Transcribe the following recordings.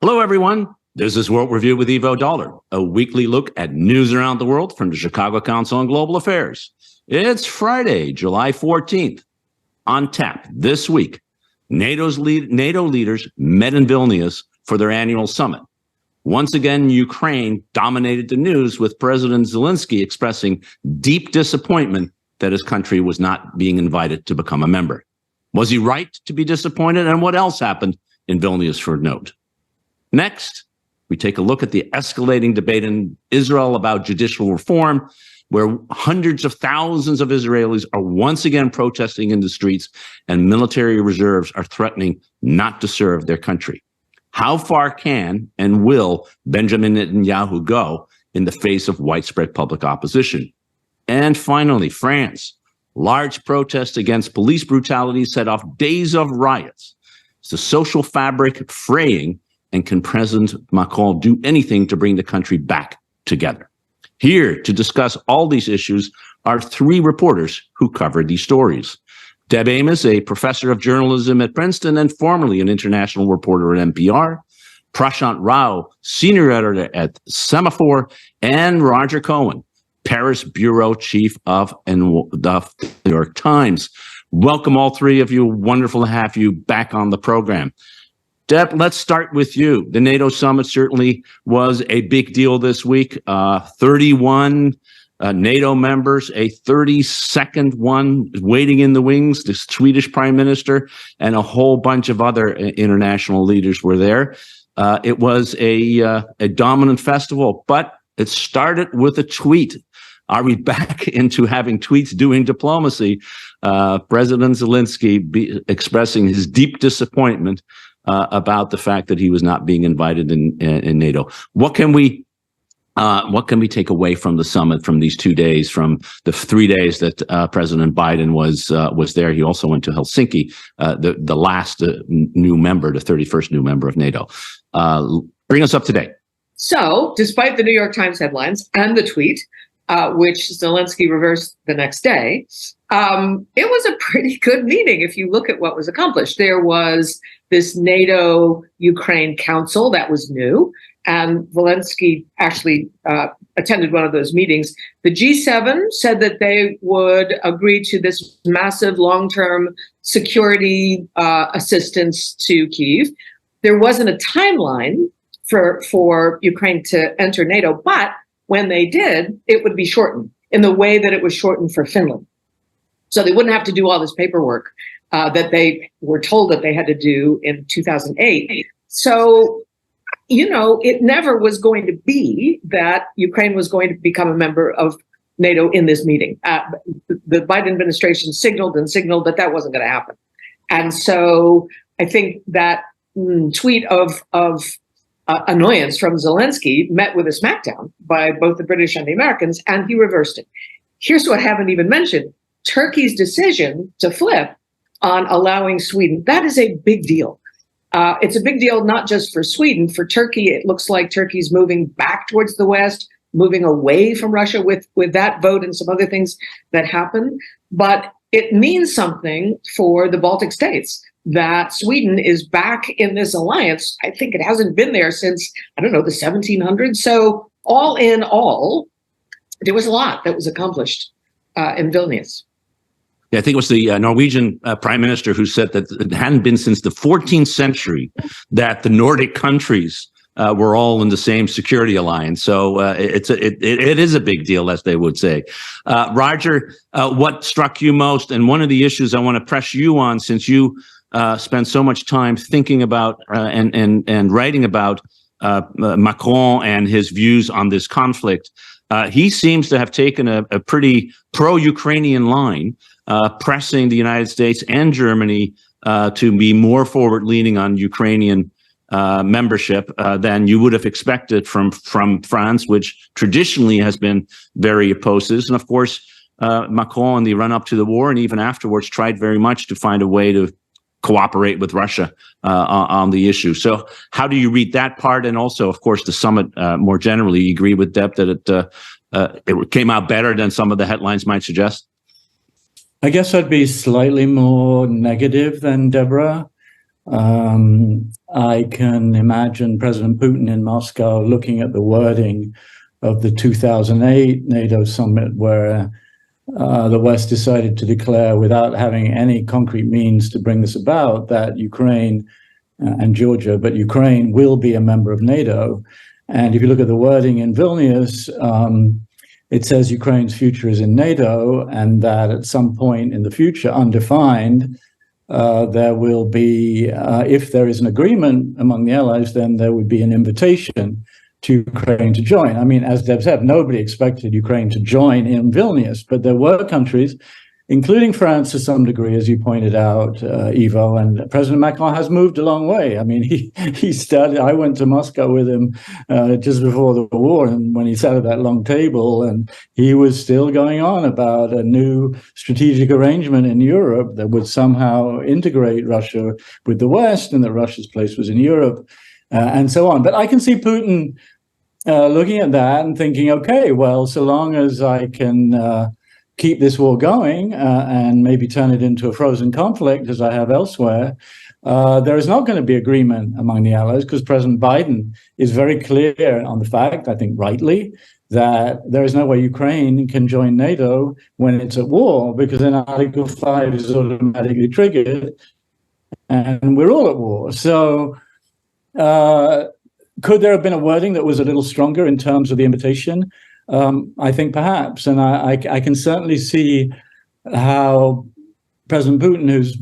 Hello, everyone. This is World Review with Ivo Daalder, a weekly look at news around the world from the Chicago Council on Global Affairs. It's Friday, July 14th. On tap this week, NATO leaders met in Vilnius for their annual summit. Once again, Ukraine dominated the news, with President Zelensky expressing deep disappointment that his country was not being invited to become a member. Was he right to be disappointed? And what else happened in Vilnius for note? Next, we take a look at the escalating debate in Israel about judicial reform, where hundreds of thousands of Israelis are once again protesting in the streets, and military reserves are threatening not to serve their country. How far can and will Benjamin Netanyahu go in the face of widespread public opposition? And finally, France. Large protests against police brutality set off days of riots. Is the social fabric fraying, and can President Macron do anything to bring the country back together? Here to discuss all these issues are three reporters who covered these stories. Deb Amos, a professor of journalism at Princeton and formerly an international reporter at NPR. Prashant Rao, senior editor at Semaphore. And Roger Cohen, Paris bureau chief of the New York Times. Welcome, all three of you. Wonderful to have you back on the program. Deb, let's start with you. The NATO summit certainly was a big deal this week. 31 NATO members, a 32nd one waiting in the wings. The Swedish prime minister and a whole bunch of other international leaders were there. It was a dominant festival, but it started with a tweet. Are we back into having tweets doing diplomacy? President Zelensky expressing his deep disappointment about the fact that he was not being invited in NATO. What can we take away from the summit, from these 2 days, from the 3 days that President Biden was there? He also went to Helsinki, the last new member, the 31st new member of NATO. Bring us up to date. So, despite the New York Times headlines and the tweet, which Zelensky reversed the next day, it was a pretty good meeting if you look at what was accomplished. There was this NATO-Ukraine Council that was new, and Zelensky actually attended one of those meetings. The G7 said that they would agree to this massive long-term security assistance to Kyiv. There wasn't a timeline for Ukraine to enter NATO, but when they did, it would be shortened in the way that it was shortened for Finland. So they wouldn't have to do all this paperwork that they were told that they had to do in 2008. So, it never was going to be that Ukraine was going to become a member of NATO in this meeting. The Biden administration signaled that that wasn't going to happen. And so I think that tweet of annoyance from Zelensky met with a smackdown by both the British and the Americans, and he reversed it. Here's what I haven't even mentioned. Turkey's decision to flip on allowing Sweden, that is a big deal. It's a big deal not just for Sweden. For Turkey, it looks like Turkey's moving back towards the West, moving away from Russia with that vote and some other things that happened. But it means something for the Baltic states that Sweden is back in this alliance. I think it hasn't been there since, the 1700s. So all in all, there was a lot that was accomplished in Vilnius. Yeah, I think it was the Norwegian prime minister who said that it hadn't been since the 14th century that the Nordic countries were all in the same security alliance. So it is a big deal, as they would say. Roger, what struck you most? And one of the issues I want to press you on, since you spend so much time thinking about and writing about Macron and his views on this conflict. He seems to have taken a pretty pro-Ukrainian line, pressing the United States and Germany to be more forward-leaning on Ukrainian membership than you would have expected from France, which traditionally has been very opposed to this. And of course, Macron in the run-up to the war and even afterwards tried very much to find a way to cooperate with Russia on the issue. So how do you read that part? And also, of course, the summit more generally. You agree with Deb that it came out better than some of the headlines might suggest? I guess I'd be slightly more negative than Deborah. I can imagine President Putin in Moscow looking at the wording of the 2008 NATO summit, where the West decided to declare, without having any concrete means to bring this about, that Ukraine and Georgia, but Ukraine will be a member of NATO. And if you look at the wording in Vilnius, it says Ukraine's future is in NATO, and that at some point in the future, undefined, there will be, if there is an agreement among the allies, then there would be an invitation to Ukraine to join. I mean, as Deb said, nobody expected Ukraine to join in Vilnius, but there were countries, including France to some degree, as you pointed out, Ivo, and President Macron has moved a long way. I mean, he started, I went to Moscow with him just before the war, and when he sat at that long table, and he was still going on about a new strategic arrangement in Europe that would somehow integrate Russia with the West, and that Russia's place was in Europe, and so on. But I can see Putin looking at that and thinking, okay, well, so long as I can keep this war going and maybe turn it into a frozen conflict, as I have elsewhere, there is not going to be agreement among the allies, because President Biden is very clear on the fact, I think rightly, that there is no way Ukraine can join NATO when it's at war, because then Article 5 is automatically triggered and we're all at war. So could there have been a wording that was a little stronger in terms of the invitation? I think perhaps, and I can certainly see how President Putin, who's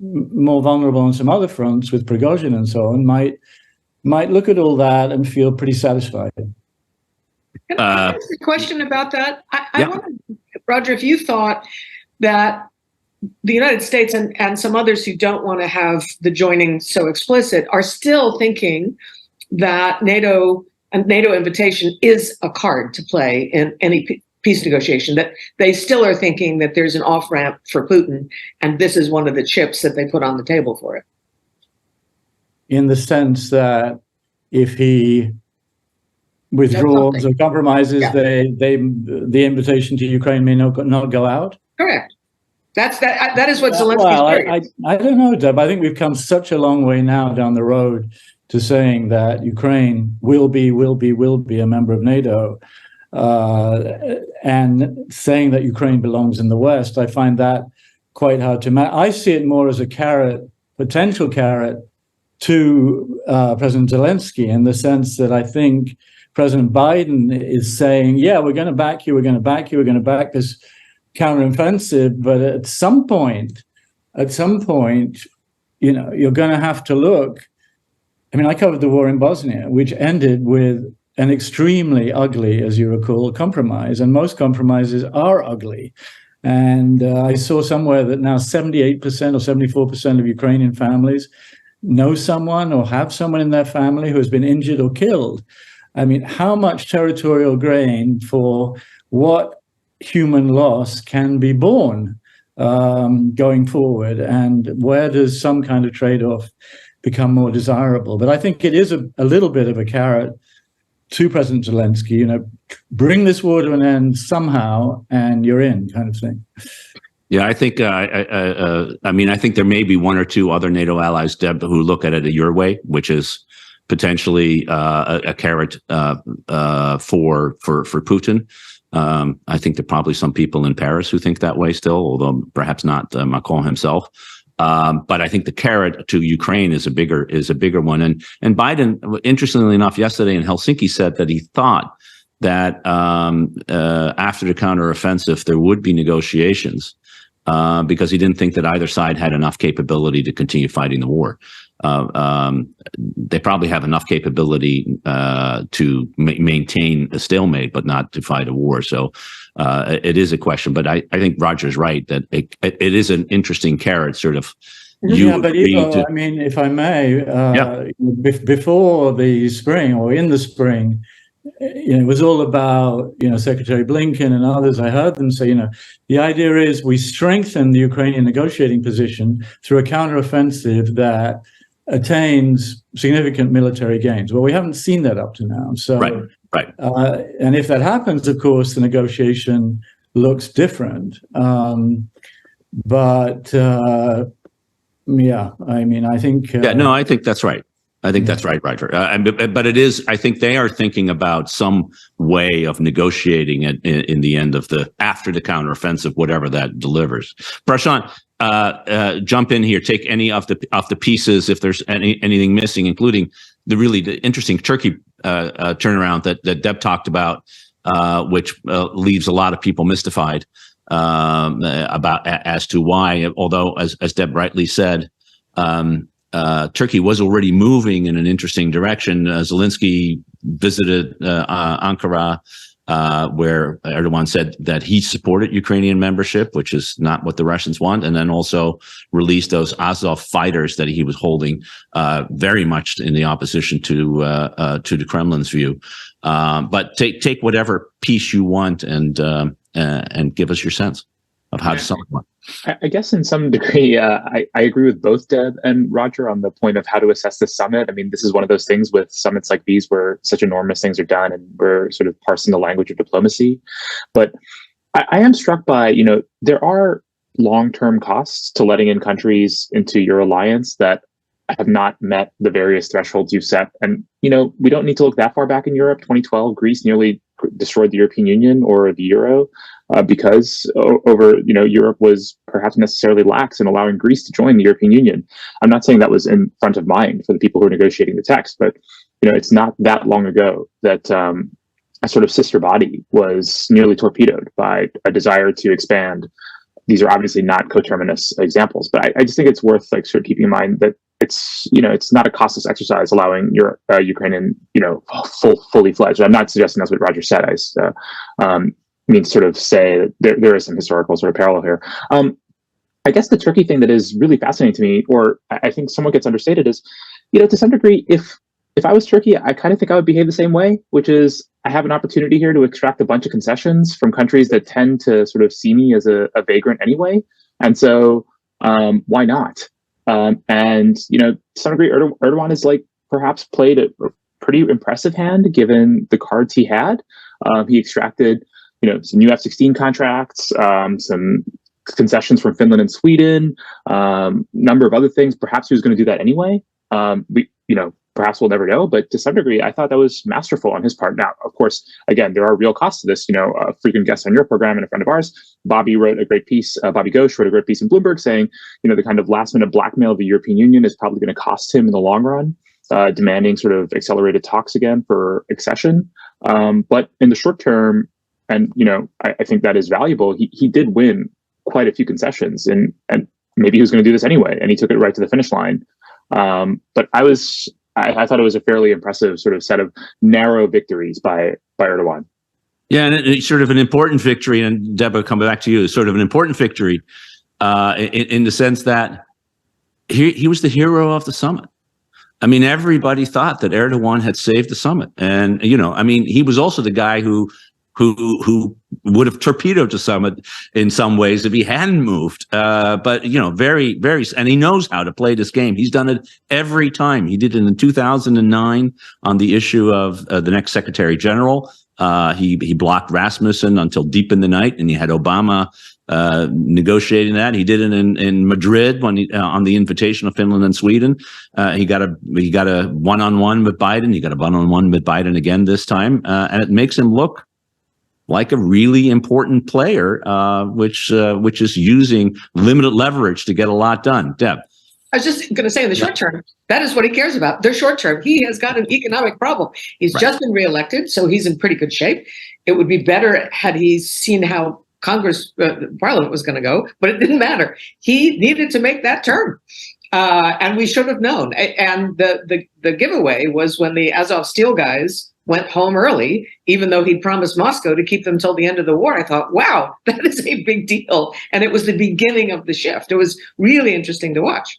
more vulnerable on some other fronts with Prigozhin and so on, might look at all that and feel pretty satisfied. Can I ask a question about that? I wonder, Roger, if you thought that the United States and some others who don't want to have the joining so explicit are still thinking that NATO invitation is a card to play in any peace negotiation, that they still are thinking that there's an off-ramp for Putin, and this is one of the chips that they put on the table for it. In the sense that if he withdraws or compromises, the invitation to Ukraine may not go out? Correct. That is what Zelensky's doing. I don't know, Deb. I think we've come such a long way now down the road to saying that Ukraine will be a member of NATO, and saying that Ukraine belongs in the West. I find that quite hard to imagine. I see it more as a carrot, potential carrot, to President Zelensky, in the sense that I think President Biden is saying, yeah, we're going to back you, we're going to back you, we're going to back this counteroffensive, but at some point, you know, you're going to have to look. I mean, I covered the war in Bosnia, which ended with an extremely ugly, as you recall, compromise, and most compromises are ugly. And I saw somewhere that now 78% or 74% of Ukrainian families know someone or have someone in their family who has been injured or killed. I mean, how much territorial gain for what human loss can be borne going forward, and where does some kind of trade-off become more desirable? But I think it is a little bit of a carrot to President Zelensky, you know, bring this war to an end somehow and you're in, kind of thing. Yeah, I think, I mean, I think there may be one or two other NATO allies, Deb, who look at it your way, which is potentially a carrot for Putin. I think there are probably some people in Paris who think that way still, although perhaps not Macron himself. But I think the carrot to Ukraine is a bigger one. And Biden, interestingly enough, yesterday in Helsinki said that he thought that after the counteroffensive there would be negotiations because he didn't think that either side had enough capability to continue fighting the war. They probably have enough capability to maintain a stalemate, but not to fight a war. So it is a question. But I think Roger's right that it is an interesting carrot, sort of. Yeah, but Ivo, I mean, if I may, before the spring or in the spring, you know, it was all about, you know, Secretary Blinken and others. I heard them say, you know, the idea is we strengthen the Ukrainian negotiating position through a counteroffensive that attains significant military gains. Well, we haven't seen that up to now. So, right. And if that happens, of course, the negotiation looks different. But Yeah, I mean, I think. I think that's right. I think that's right, Roger. But it is. I think they are thinking about some way of negotiating it in the end of after the counteroffensive, whatever that delivers. Prashant, jump in here. Take any of the pieces if there's anything missing, including the interesting Turkey turnaround that Deb talked about, which leaves a lot of people mystified about as to why. Although, as Deb rightly said. Turkey was already moving in an interesting direction. Zelensky visited Ankara, where Erdogan said that he supported Ukrainian membership, which is not what the Russians want, and then also released those Azov fighters that he was holding, very much in the opposition to the Kremlin's view. But take whatever piece you want and give us your sense of how to sum it up. I guess in some degree, I agree with both Deb and Roger on the point of how to assess the summit. I mean, this is one of those things with summits like these where such enormous things are done and we're sort of parsing the language of diplomacy. But I am struck by, there are long-term costs to letting in countries into your alliance that have not met the various thresholds you've set. And, we don't need to look that far back in Europe. 2012, Greece nearly destroyed the European Union or the euro because Europe was perhaps necessarily lax in allowing Greece to join the European Union. I'm not saying that was in front of mind for the people who are negotiating the text, but it's not that long ago that a sort of sister body was nearly torpedoed by a desire to expand. These are obviously not coterminous examples, but I just think it's worth sort of keeping in mind that it's not a costless exercise allowing Ukraine fully fledged. I'm not suggesting that's what Roger said. I mean, sort of say that there is some historical sort of parallel here. I guess the Turkey thing that is really fascinating to me, or I think somewhat gets understated, is, to some degree, if I was Turkey, I kind of think I would behave the same way, which is I have an opportunity here to extract a bunch of concessions from countries that tend to sort of see me as a vagrant anyway. And so why not? And, to some degree, Erdogan has perhaps played a pretty impressive hand given the cards he had. He extracted, some new F-16 contracts, some concessions from Finland and Sweden, number of other things. Perhaps he was going to do that anyway. Perhaps we'll never know, but to some degree, I thought that was masterful on his part. Now, of course, again, there are real costs to this. A frequent guest on your program and a friend of ours, Bobby Ghosh wrote a great piece in Bloomberg saying, the kind of last minute blackmail of the European Union is probably going to cost him in the long run, demanding sort of accelerated talks again for accession. But in the short term, and, I think that is valuable, he did win quite a few concessions and maybe he was going to do this anyway. And he took it right to the finish line. But I thought it was a fairly impressive sort of set of narrow victories by Erdogan. Yeah, and it's sort of an important victory, and Deborah, coming back to you, sort of an important victory in the sense that he was the hero of the summit. I mean, everybody thought that Erdogan had saved the summit. And, he was also the guy who would have torpedoed the summit in some ways if he hadn't moved. But, very, very, and he knows how to play this game. He's done it every time. He did it in 2009 on the issue of the next Secretary General. He blocked Rasmussen until deep in the night, and he had Obama negotiating that. He did it in Madrid when on the invitation of Finland and Sweden. He got a one-on-one with Biden. He got a one-on-one with Biden again this time, and it makes him look like a really important player, which is using limited leverage to get a lot done. Deb. I was just going to say, in the short term, that is what he cares about. The short term, he has got an economic problem. He's just been reelected, so he's in pretty good shape. It would be better had he seen how Parliament was going to go, but it didn't matter. He needed to make that term, and we should have known. And the giveaway was when the Azov Steel guys went home early, even though he'd promised Moscow to keep them till the end of the war. I thought, wow, that is a big deal. And it was the beginning of the shift. It was really interesting to watch.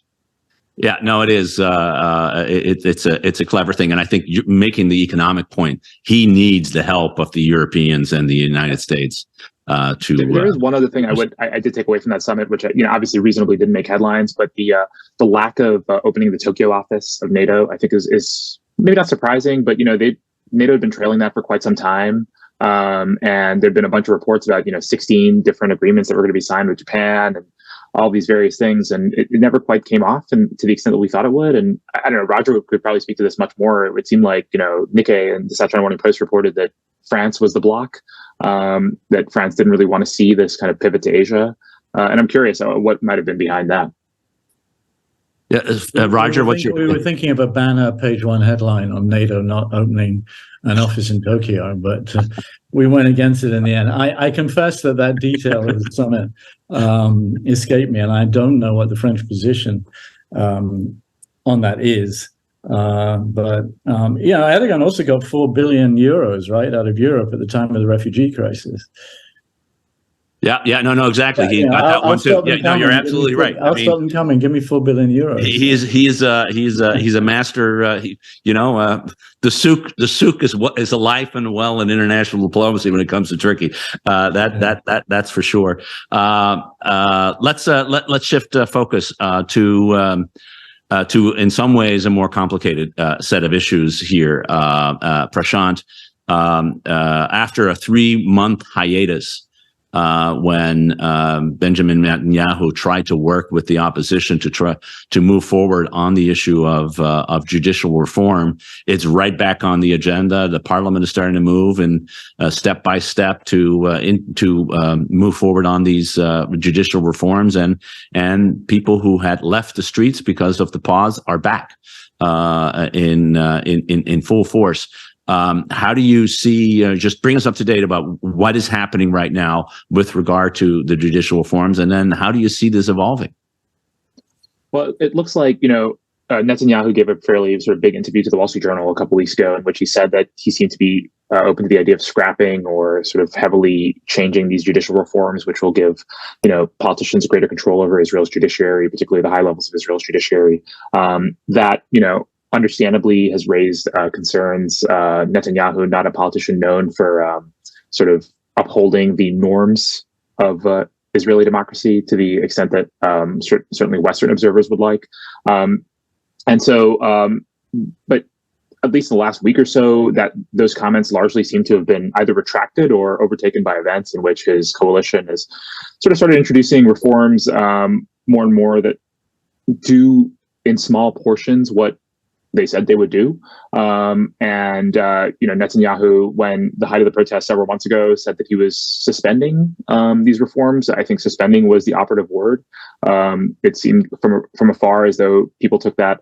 Yeah, no, it is. It's a clever thing. And I think you're making the economic point. He needs the help of the Europeans and the United States to. There is one other thing I did take away from that summit, which obviously reasonably didn't make headlines, but the lack of opening the Tokyo office of NATO, I think is maybe not surprising, but NATO had been trailing that for quite some time. And there'd been a bunch of reports about, 16 different agreements that were going to be signed with Japan. And all these various things, and it never quite came off, and to the extent that we thought it would. And I don't know, Roger could probably speak to this much more. It would seem like, Nikkei and the South China Morning Post reported that France was the bloc, that France didn't really want to see this kind of pivot to Asia. And I'm curious what might have been behind that. Yeah, Roger, we were thinking of a banner page one headline on NATO not opening an office in Tokyo, but we went against it in the end. I confess that detail of the summit escaped me, and I don't know what the French position on that is. But Erdogan also got 4 billion euros right out of Europe at the time of the refugee crisis. Yeah, no, exactly. He got that one too. Yeah, no, you're absolutely right. I'll stop them coming. Give me 4 billion euros. He's a master. The souk is alive and well in international diplomacy when it comes to Turkey. That's for sure. Let's shift focus to in some ways a more complicated set of issues here. Prashant, after a 3-month hiatus, when Benjamin Netanyahu tried to work with the opposition to move forward on the issue of judicial reform, it's right back on the agenda. The parliament is starting to move and step by step to move forward on these judicial reforms, and people who had left the streets because of the pause are back in full force. How do you see, just bring us up to date about what is happening right now with regard to the judicial reforms, and then how do you see this evolving? Well, it looks like, Netanyahu gave a fairly sort of big interview to the Wall Street Journal a couple weeks ago, in which he said that he seemed to be open to the idea of scrapping or sort of heavily changing these judicial reforms, which will give, politicians greater control over Israel's judiciary, particularly the high levels of Israel's judiciary. Understandably has raised concerns. Netanyahu, not a politician known for sort of upholding the norms of Israeli democracy to the extent that certainly Western observers would like. But at least in the last week or so, that those comments largely seem to have been either retracted or overtaken by events in which his coalition has sort of started introducing reforms more and more that do in small portions what they said they would do. Netanyahu, when the height of the protest several months ago, said that he was suspending these reforms. I think suspending was the operative word. It seemed from afar as though people took that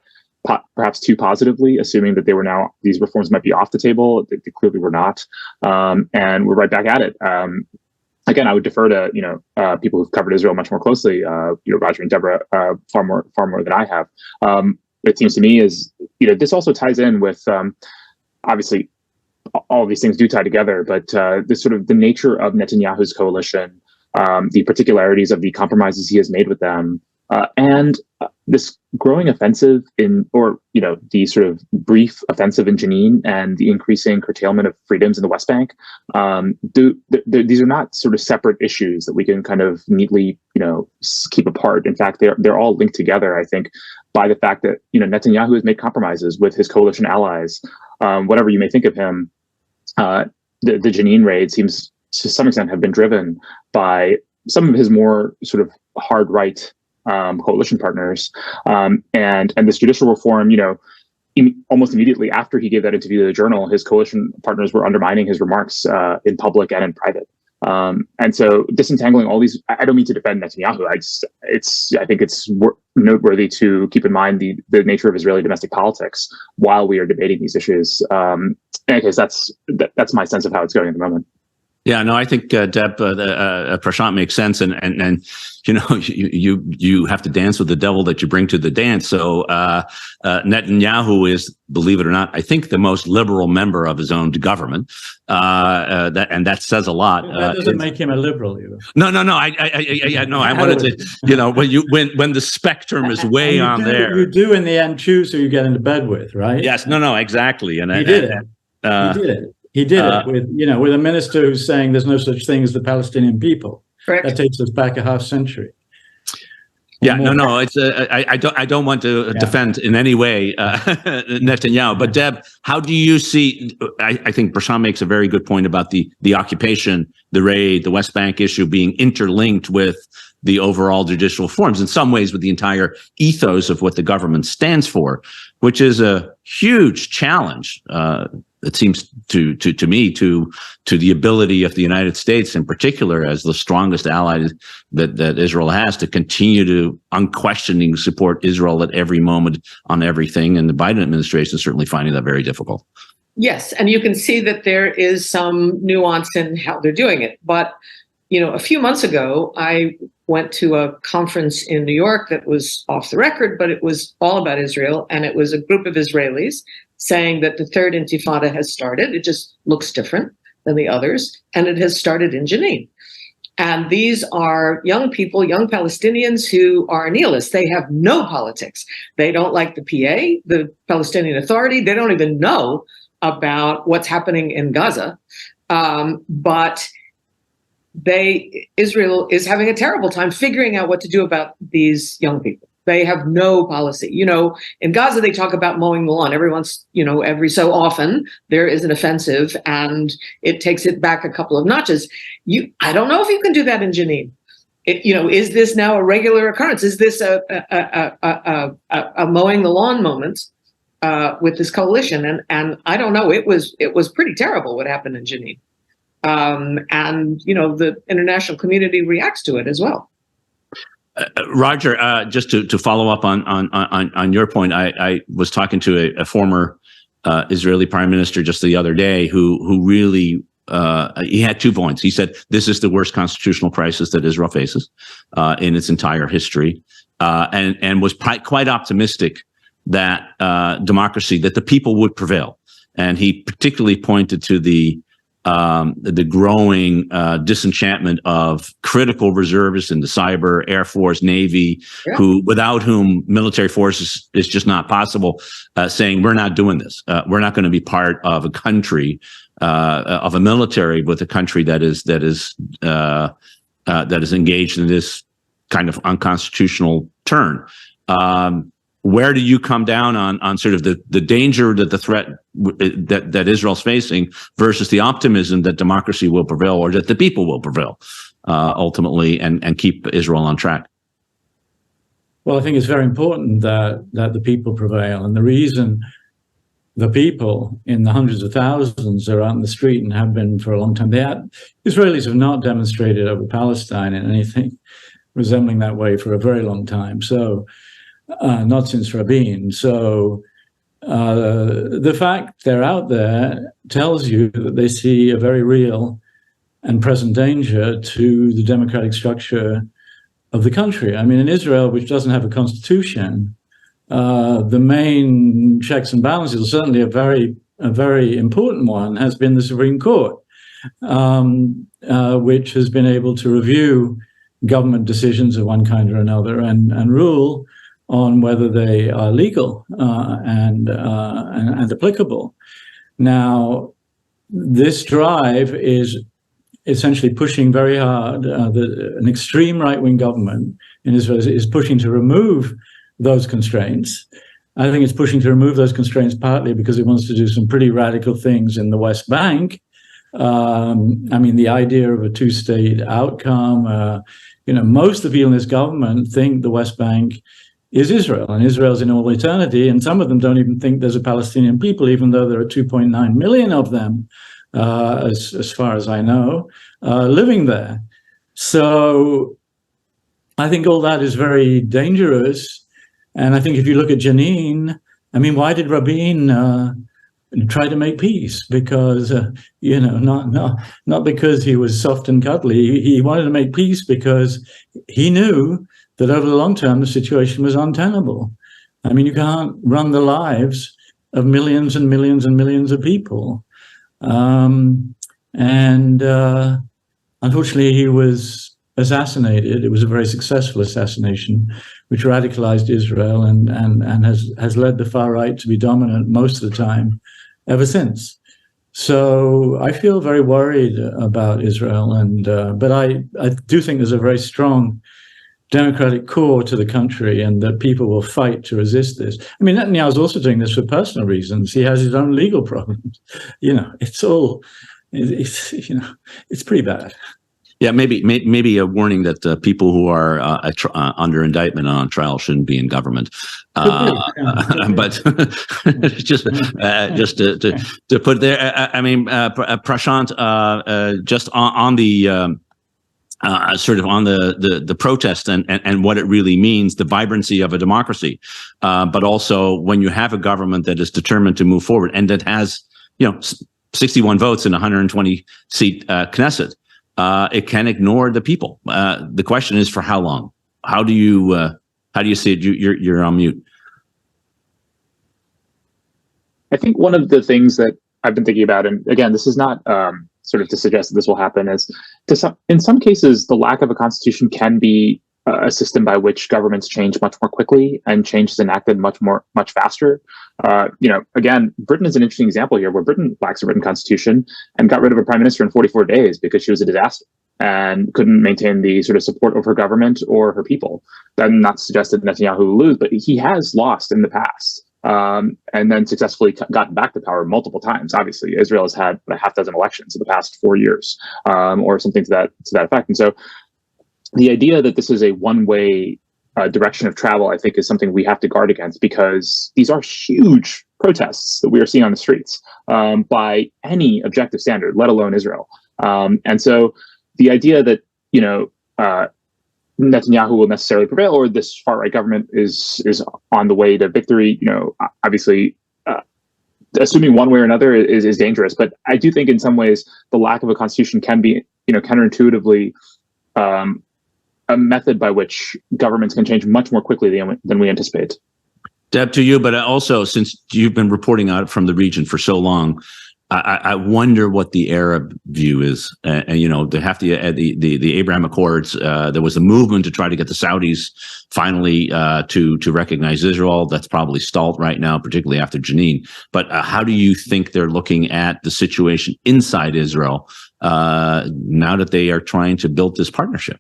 perhaps too positively, assuming that these reforms might be off the table. They clearly were not. And we're right back at it. Again, I would defer to people who've covered Israel much more closely. Roger and Deborah far more than I have. It seems to me is, this also ties in with, obviously, all of these things do tie together, but the sort of the nature of Netanyahu's coalition, the particularities of the compromises he has made with them, and this growing offensive the sort of brief offensive in Jenin and the increasing curtailment of freedoms in the West Bank. These are not sort of separate issues that we can kind of neatly, keep apart. In fact, they're all linked together, I think, by the fact that, Netanyahu has made compromises with his coalition allies. Whatever you may think of him, the Jenin raid seems to some extent have been driven by some of his more sort of hard right coalition partners. And this judicial reform, almost immediately after he gave that interview to the Journal, his coalition partners were undermining his remarks in public and in private. And so disentangling all these, I don't mean to defend Netanyahu. I think it's noteworthy to keep in mind the nature of Israeli domestic politics while we are debating these issues. In any case, that's my sense of how it's going at the moment. Yeah, no, I think Deb, Prashant makes sense, and you have to dance with the devil that you bring to the dance. So Netanyahu is, believe it or not, I think the most liberal member of his own government, that says a lot. That doesn't make him a liberal either. No. I wanted to, when the spectrum is way on there, you do in the end choose who you get into bed with, right? Yes, no, exactly, and he did it. He did it with a minister who's saying there's no such thing as the Palestinian people. Correct. That takes us back a half century. Yeah, no. It's I don't want to defend in any way Netanyahu, but Deb, how do you see? I think Prashant makes a very good point about the occupation, the raid, the West Bank issue being interlinked with the overall judicial reforms, in some ways with the entire ethos of what the government stands for, which is a huge challenge. It seems to me to the ability of the United States, in particular, as the strongest ally that Israel has, to continue to unquestioning support Israel at every moment on everything. And the Biden administration is certainly finding that very difficult. Yes, and you can see that there is some nuance in how they're doing it. But, a few months ago, I went to a conference in New York that was off the record, but it was all about Israel. And it was a group of Israelis saying that the third intifada has started. It just looks different than the others. And it has started in Jenin. And these are young people, young Palestinians who are nihilists. They have no politics. They don't like the PA, the Palestinian Authority. They don't even know about what's happening in Gaza. But Israel is having a terrible time figuring out what to do about these young people. They have no policy. In Gaza, they talk about mowing the lawn. Every so often there is an offensive and it takes it back a couple of notches. I don't know if you can do that in Jenin. Is this now a regular occurrence? Is this a mowing the lawn moment with this coalition? And I don't know. It was pretty terrible what happened in Jenin. The international community reacts to it as well. Roger, just to follow up on your point, I was talking to a former Israeli prime minister just the other day who really he had 2 points. He said this is the worst constitutional crisis that Israel faces in its entire history, and was quite optimistic that democracy, that the people would prevail. And he particularly pointed to the growing disenchantment of critical reservists in the cyber, Air Force, Navy, without whom military forces is just not possible, saying we're not doing this. We're not going to be part of a country, of a military with a country that is engaged in this kind of unconstitutional turn. Where do you come down on sort of the danger, that the threat that Israel's facing versus the optimism that democracy will prevail, or that the people will prevail ultimately and keep Israel on track? Well, I think it's very important that the people prevail. And the reason the people in the hundreds of thousands are out in the street and have been for a long time, Israelis have not demonstrated over Palestine in anything resembling that way for a very long time. So not since Rabin. So the fact they're out there tells you that they see a very real and present danger to the democratic structure of the country. I mean, in Israel, which doesn't have a constitution, the main checks and balances, certainly a very important one, has been the Supreme Court, which has been able to review government decisions of one kind or another and rule on whether they are legal and applicable. Now, this drive is essentially pushing very hard. An extreme right-wing government in Israel is pushing to remove those constraints. I think it's pushing to remove those constraints partly because it wants to do some pretty radical things in the West Bank. I mean, the idea of a two-state outcome, most of the people in this government think the West Bank is Israel, and Israel's in all eternity, and some of them don't even think there's a Palestinian people, even though there are 2.9 million of them, as far as I know, living there. So I think all that is very dangerous. And I think if you look at Jenin, I mean, why did Rabin try to make peace? Because, not because he was soft and cuddly. He wanted to make peace because he knew that over the long term, the situation was untenable. I mean, you can't run the lives of millions and millions and millions of people. Unfortunately, he was assassinated. It was a very successful assassination, which radicalized Israel and has led the far right to be dominant most of the time ever since. So I feel very worried about Israel, but I do think there's a very strong democratic core to the country, and that people will fight to resist this. I mean, Netanyahu's also doing this for personal reasons. He has his own legal problems. It's pretty bad. Yeah, maybe a warning that people who are under indictment and on trial shouldn't be in government. But just to put there, I mean, Prashant, just on the sort of on the protest and what it really means, the vibrancy of a democracy, but also when you have a government that is determined to move forward and that has 61 votes in a 120 seat Knesset. It can ignore the people. The question is, for how long? How do you see it? You're on mute. I think one of the things that I've been thinking about, and again, this is not sort of to suggest that this will happen, is in some cases, the lack of a constitution can be a system by which governments change much more quickly and change is enacted much faster. Again, Britain is an interesting example here, where Britain lacks a written constitution and got rid of a prime minister in 44 days because she was a disaster and couldn't maintain the sort of support of her government or her people. That's not to suggest that Netanyahu will lose, but he has lost in the past. And then successfully gotten back to power multiple times. Obviously, Israel has had a half dozen elections in the past 4 years, or something to that effect. And so, the idea that this is a one-way direction of travel, I think, is something we have to guard against, because these are huge protests that we are seeing on the streets by any objective standard, let alone Israel. And so, the idea that Netanyahu will necessarily prevail, or this far-right government is on the way to victory, obviously, assuming one way or another is dangerous. But I do think in some ways the lack of a constitution can be, counterintuitively a method by which governments can change much more quickly than we anticipate. Deb, to you, but also, since you've been reporting out from the region for so long, I wonder what the Arab view is. They have the Abraham Accords. There was a movement to try to get the Saudis finally to recognize Israel. That's probably stalled right now, particularly after Jenin. But how do you think they're looking at the situation inside Israel now that they are trying to build this partnership?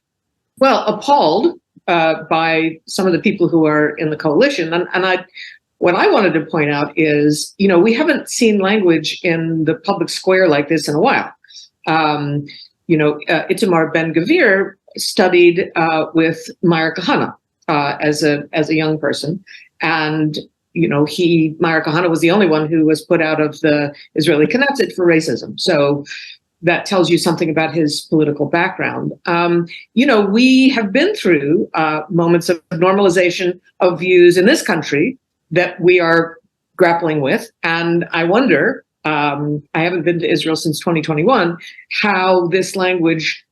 Well, appalled by some of the people who are in the coalition, what I wanted to point out is, we haven't seen language in the public square like this in a while. Itamar Ben-Gvir studied with Meir Kahane as a young person, and Meir Kahane was the only one who was put out of the Israeli Knesset for racism. So that tells you something about his political background. We have been through moments of normalization of views in this country that we are grappling with. And I wonder, I haven't been to Israel since 2021, how this language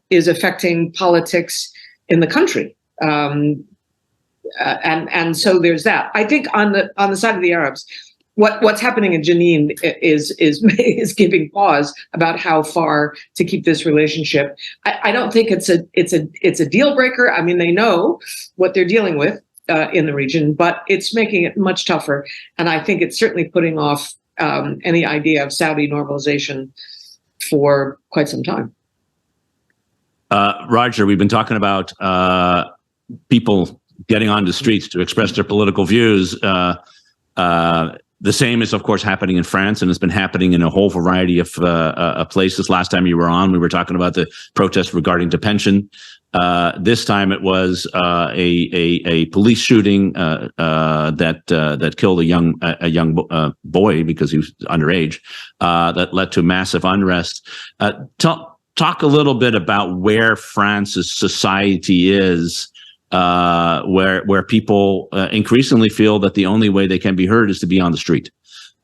is affecting politics in the country. And so there's that. I think on the side of the Arabs, what's happening in Jenin is giving pause about how far to keep this relationship. I don't think it's a deal breaker. I mean, they know what they're dealing with in the region, but it's making it much tougher. And I think it's certainly putting off any idea of Saudi normalization for quite some time. Roger, we've been talking about people getting on the streets to express their political views. The same is, of course, happening in France, and it's been happening in a whole variety of places. Last time you were on, we were talking about the protest regarding detention. This time it was a police shooting that killed a young boy because he was underage. That led to massive unrest. Talk a little bit about where France's society is, where people increasingly feel that the only way they can be heard is to be on the street,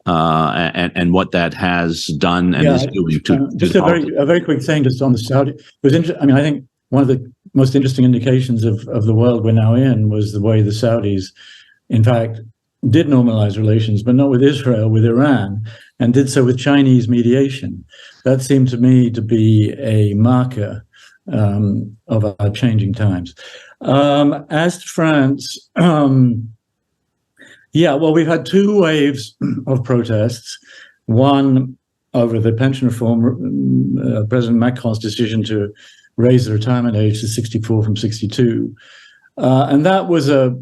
and what that has done and is doing to just a very quick thing just on the Saudi. It was interesting. I mean, I think one of the most interesting indications of the world we're now in was the way the Saudis, in fact, did normalize relations, but not with Israel, with Iran, and did so with Chinese mediation. That seemed to me to be a marker of our changing times. As to France, we've had two waves of protests. One over the pension reform, President Macron's decision to raise the retirement age to 64 from 62. And that was a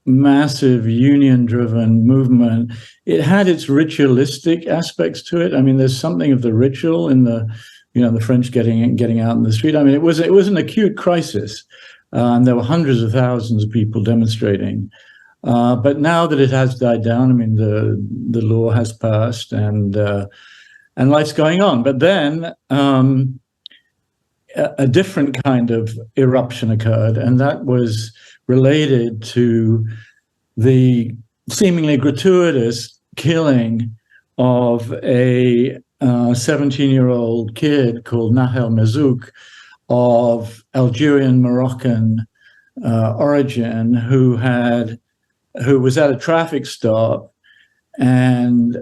massive union-driven movement. It had its ritualistic aspects to it. I mean, there's something of the ritual in the the French getting out in the street. I mean, it was an acute crisis, and there were hundreds of thousands of people demonstrating. But now that it has died down, I mean, the law has passed, and life's going on. But then a different kind of eruption occurred, and that was related to the seemingly gratuitous killing of a 17-year-old kid called Nahel Merzouk of Algerian Moroccan origin, who was at a traffic stop and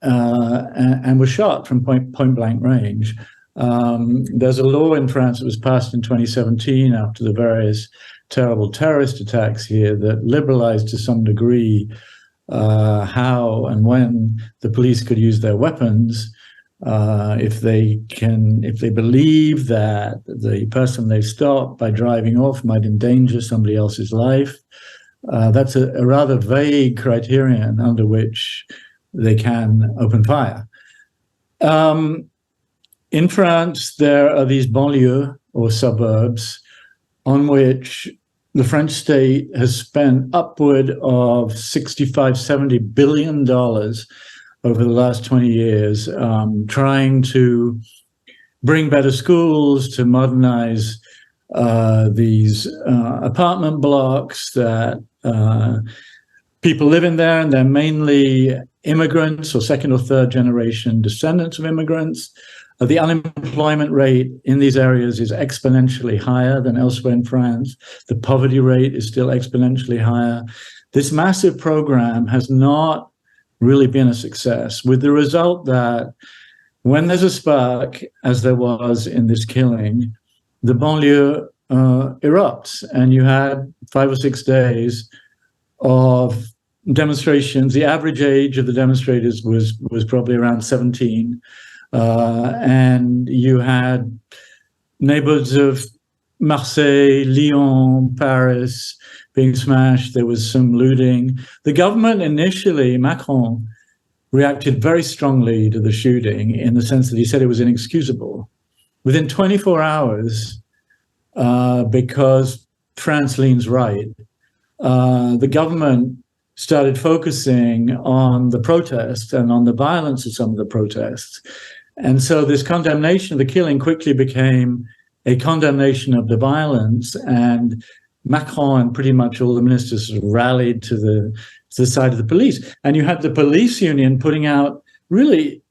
was shot from point blank range. There's a law in France that was passed in 2017 after the various terrible terrorist attacks here that liberalized to some degree how and when the police could use their weapons if they believe that the person they stopped by driving off might endanger somebody else's life. That's a rather vague criterion under which they can open fire. In France, there are these banlieues or suburbs on which the French state has spent upward of $65–70 billion over the last 20 years, trying to bring better schools, to modernize these apartment blocks that people live in there, and they're mainly immigrants or second or third generation descendants of immigrants. The unemployment rate in these areas is exponentially higher than elsewhere in France. The poverty rate is still exponentially higher. This massive program has not really been a success, with the result that when there's a spark, as there was in this killing, the banlieue erupts, and you had 5 or 6 days of demonstrations. The average age of the demonstrators was probably around 17. And you had neighborhoods of Marseille, Lyon, Paris being smashed. There was some looting. The government initially, Macron, reacted very strongly to the shooting in the sense that he said it was inexcusable. Within 24 hours, because France leans right, the government started focusing on the protests and on the violence of some of the protests. And so this condemnation of the killing quickly became a condemnation of the violence, and Macron and pretty much all the ministers rallied to the side of the police. And you had the police union putting out really,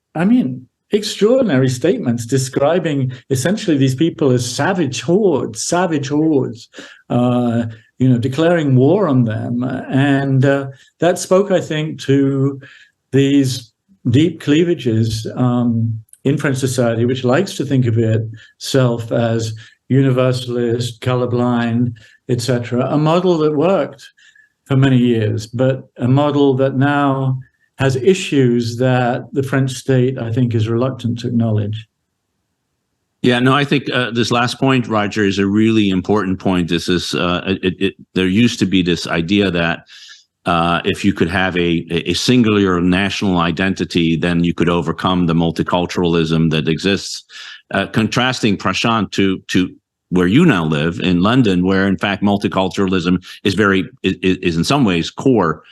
extraordinary statements describing essentially these people as savage hordes, declaring war on them. And that spoke, I think, to these deep cleavages in French society, which likes to think of itself as universalist, colorblind, etc., a model that worked for many years, but a model that now has issues that the French state, I think, is reluctant to acknowledge. Yeah, no, I think this last point, Roger, is a really important point. This is there used to be this idea that if you could have a singular national identity, then you could overcome the multiculturalism that exists. Contrasting, Prashant, to where you now live in London, where in fact multiculturalism is in some ways core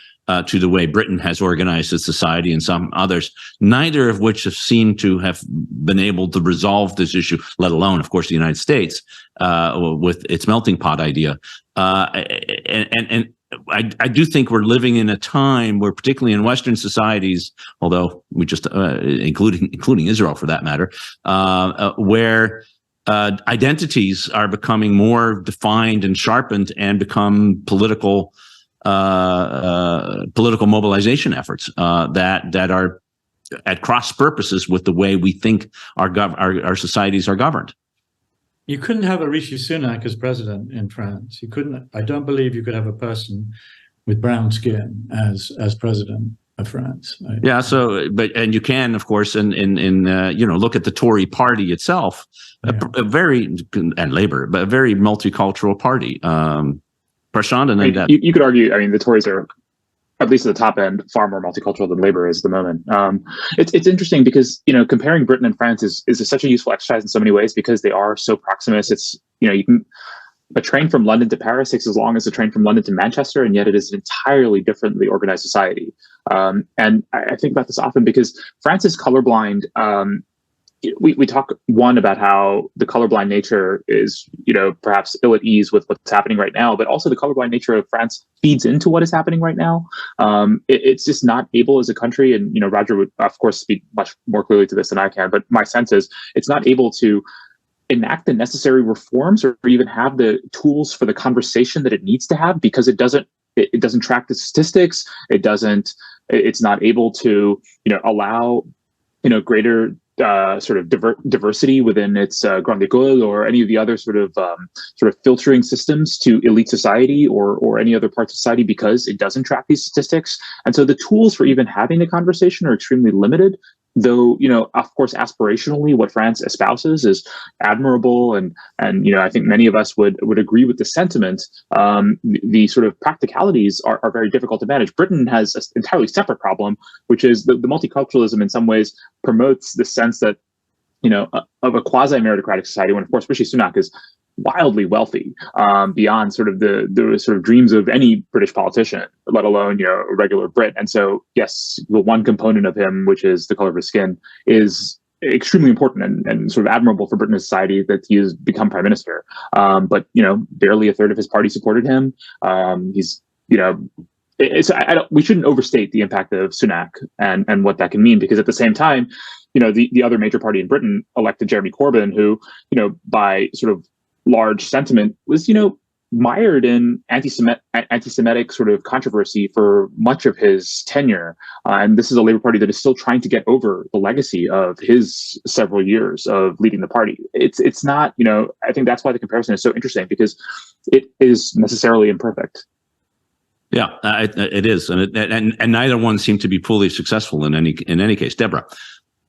to the way Britain has organized its society, and some others, neither of which have seemed to have been able to resolve this issue, let alone, of course, the United States with its melting pot idea. And I do think we're living in a time where, particularly in Western societies, although we just, including Israel for that matter, where identities are becoming more defined and sharpened and become political mobilization efforts that are at cross purposes with the way we think our societies are governed. You couldn't have a Rishi Sunak as president in France. You couldn't. I don't believe you could have a person with brown skin as president of France. Yeah. So, and you can, of course, in look at the Tory party itself, yeah. And Labour, but a very multicultural party. Prashant, and then you could argue. I mean, the Tories are at least at the top end, far more multicultural than Labour is at the moment. It's interesting because, comparing Britain and France is such a useful exercise in so many ways because they are so proximate. It's, a train from London to Paris takes as long as a train from London to Manchester, and yet it is an entirely differently organized society. And I think about this often because France is colorblind. We talk about how the colorblind nature is, perhaps ill at ease with what's happening right now, but also the colorblind nature of France feeds into what is happening right now. It's just not able as a country, and Roger would of course speak much more clearly to this than I can, but my sense is it's not able to enact the necessary reforms or even have the tools for the conversation that it needs to have because it doesn't track the statistics. It's not able to allow greater sort of diversity within its Grande École or any of the other sort of filtering systems to elite society or any other parts of society because it doesn't track these statistics. And so the tools for even having a conversation are extremely limited. Though, of course, aspirationally, what France espouses is admirable, and I think many of us would agree with the sentiment. The sort of practicalities are very difficult to manage. Britain has an entirely separate problem, which is the multiculturalism in some ways promotes the sense that, of a quasi-meritocratic society, when, of course, Rishi Sunak is wildly wealthy, beyond sort of the sort of dreams of any British politician, let alone a regular Brit. And so, yes, the one component of him, which is the color of his skin, is extremely important and sort of admirable for British society that he has become prime minister. But barely a third of his party supported him. He's we shouldn't overstate the impact of Sunak and what that can mean, because at the same time, the other major party in Britain elected Jeremy Corbyn, who by sort of large sentiment was, mired in anti-Semitic sort of controversy for much of his tenure. And this is a Labour Party that is still trying to get over the legacy of his several years of leading the party. It's not, I think that's why the comparison is so interesting, because it is necessarily imperfect. Yeah, it is. And neither one seemed to be fully successful in any case. Deborah.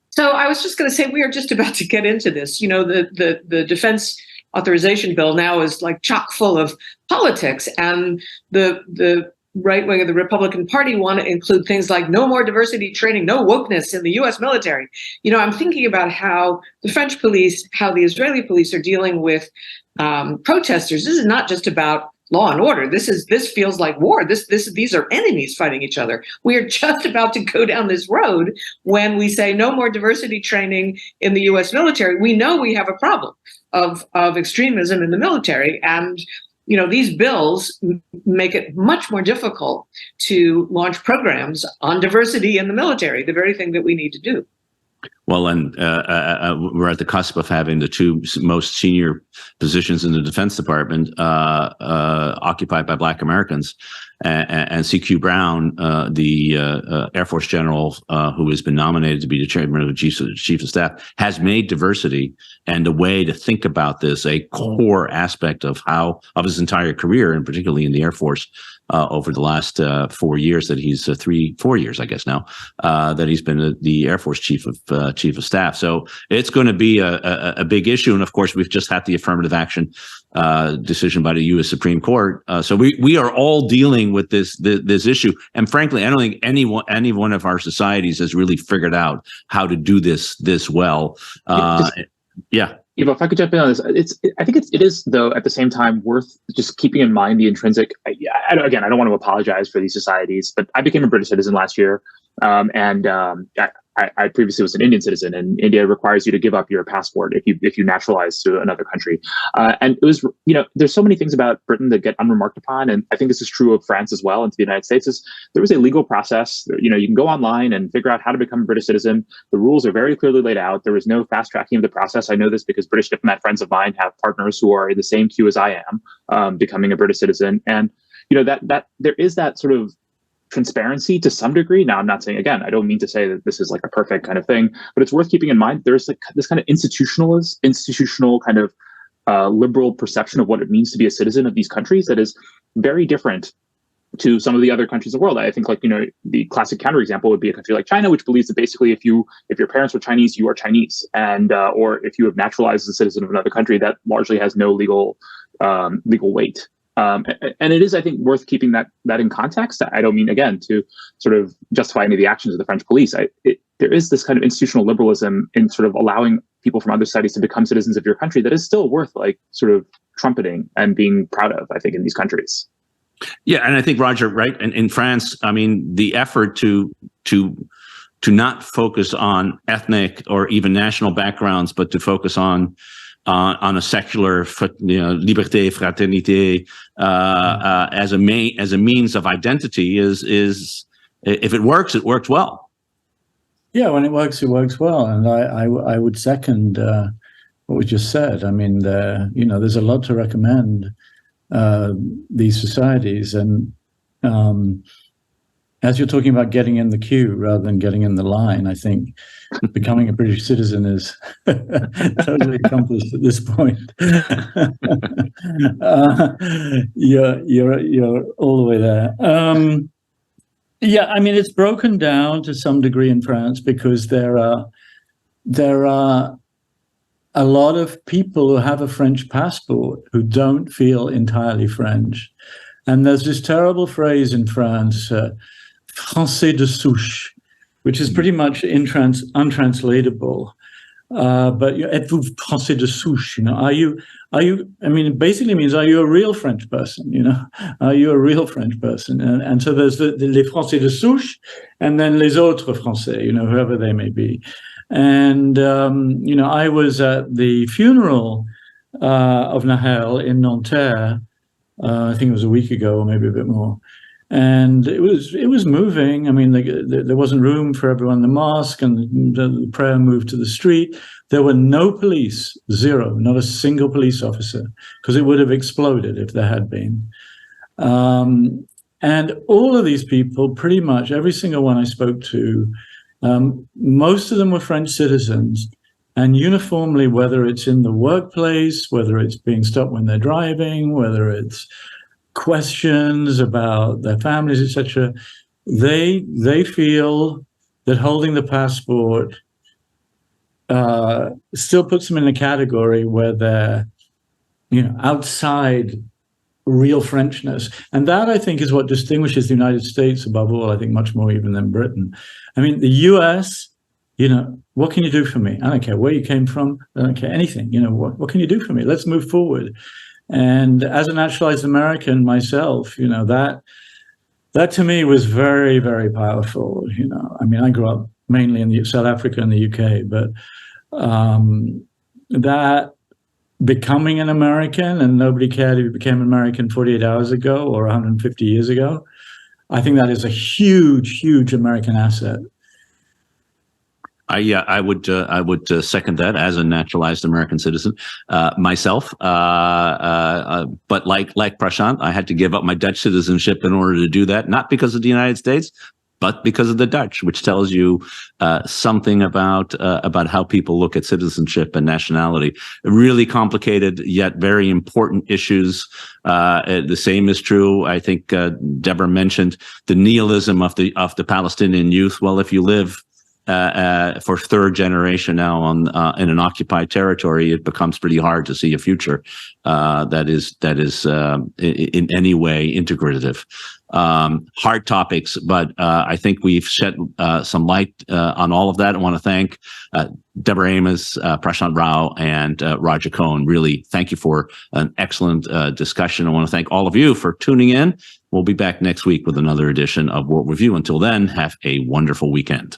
So I was just going to say, we are just about to get into this. The defense authorization bill now is like chock full of politics, and the right wing of the Republican Party want to include things like no more diversity training, no wokeness in the U.S. military. I'm thinking about how the French police, how the Israeli police are dealing with protesters. This is not just about law and order. This feels like war. These are enemies fighting each other. We are just about to go down this road when we say no more diversity training in the U.S. military. We know we have a problem of extremism in the military, and these bills make it much more difficult to launch programs on diversity in the military, the very thing that we need to do. Well, and we're at the cusp of having the two most senior positions in the Defense Department occupied by Black Americans. And C.Q. Brown, the Air Force general who has been nominated to be the chairman of the Chief of Staff, has made diversity and the way to think about this a core aspect of his entire career, and particularly in the Air Force. Over the last 4 years that he's 4 years, I guess now, that he's been the Air Force Chief of Staff. So it's going to be a big issue. And of course, we've just had the affirmative action decision by the U.S. Supreme Court. So we are all dealing with this issue. And frankly, I don't think any one of our societies has really figured out how to do this well. Yeah. If I could jump in on this, I think it is, though, at the same time, worth just keeping in mind the intrinsic. Again, I don't want to apologize for these societies, but I became a British citizen last year, and I previously was an Indian citizen, and India requires you to give up your passport if you naturalize to another country. And it was, there's so many things about Britain that get unremarked upon, and I think this is true of France as well, and to the United States. There was a legal process. You can go online and figure out how to become a British citizen. The rules are very clearly laid out. There was no fast tracking of the process. I know this because British diplomat friends of mine have partners who are in the same queue as I am, becoming a British citizen, and that there is that sort of transparency to some degree. Now, I'm not saying, again, I don't mean to say that this is like a perfect kind of thing, but it's worth keeping in mind. There's like this kind of institutional kind of liberal perception of what it means to be a citizen of these countries that is very different to some of the other countries in the world. I think, the classic counterexample would be a country like China, which believes that basically if your parents were Chinese, you are Chinese, and or if you have naturalized as a citizen of another country, that largely has no legal weight. And it is, I think, worth keeping that in context. I don't mean, again, to sort of justify any of the actions of the French police. There is this kind of institutional liberalism in sort of allowing people from other societies to become citizens of your country that is still worth like sort of trumpeting and being proud of, I think, in these countries. Yeah, and I think, Roger, right, in France, I mean, the effort to not focus on ethnic or even national backgrounds, but to focus on a secular, liberté, fraternité, as a means of identity is if it works well. Yeah, when it works well, and I would second what we just said. I mean, there's a lot to recommend these societies, and as you're talking about getting in the queue rather than getting in the line, I think becoming a British citizen is totally accomplished at this point. You're all the way there. Yeah, I mean, it's broken down to some degree in France because there are a lot of people who have a French passport who don't feel entirely French. And there's this terrible phrase in France, français de souche, which is pretty much untranslatable. But êtes-vous français de souche? Are you? I mean, it basically means, are you a real French person? Are you a real French person? And so there's les français de souche, and then les autres français, whoever they may be. And I was at the funeral of Nahel in Nanterre. I think it was a week ago, or maybe a bit more. And it was moving. I mean, there wasn't room for everyone in the mosque, and the prayer moved to the street. There were no police, zero, not a single police officer, because it would have exploded if there had been. And all of these people, pretty much every single one I spoke to, most of them were French citizens, and uniformly, whether it's in the workplace, whether it's being stopped when they're driving, whether it's questions about their families, etc., they feel that holding the passport still puts them in a category where they're, outside real Frenchness. And that, I think, is what distinguishes the United States above all, I think, much more even than Britain. I mean, the US, what can you do for me? I don't care where you came from. I don't care anything. What can you do for me? Let's move forward. And as a naturalized American myself, that to me was very, very powerful. I mean, I grew up mainly in South Africa and the UK, but that becoming an American, and nobody cared if you became an American 48 hours ago or 150 years ago, I think that is a huge, huge American asset. I would second that as a naturalized American citizen myself. But like Prashant, I had to give up my Dutch citizenship in order to do that, not because of the United States, but because of the Dutch, which tells you something about how people look at citizenship and nationality. Really complicated yet very important issues. The same is true. I think Deborah mentioned the nihilism of the Palestinian youth. Well, if you live for third generation now in an occupied territory, it becomes pretty hard to see a future that is in any way integrative. Hard topics, but I think we've shed some light on all of that. I want to thank Deborah Amos, Prashant Rao, and Roger Cohen. Really, thank you for an excellent discussion. I want to thank all of you for tuning in. We'll be back next week with another edition of World Review. Until then, have a wonderful weekend.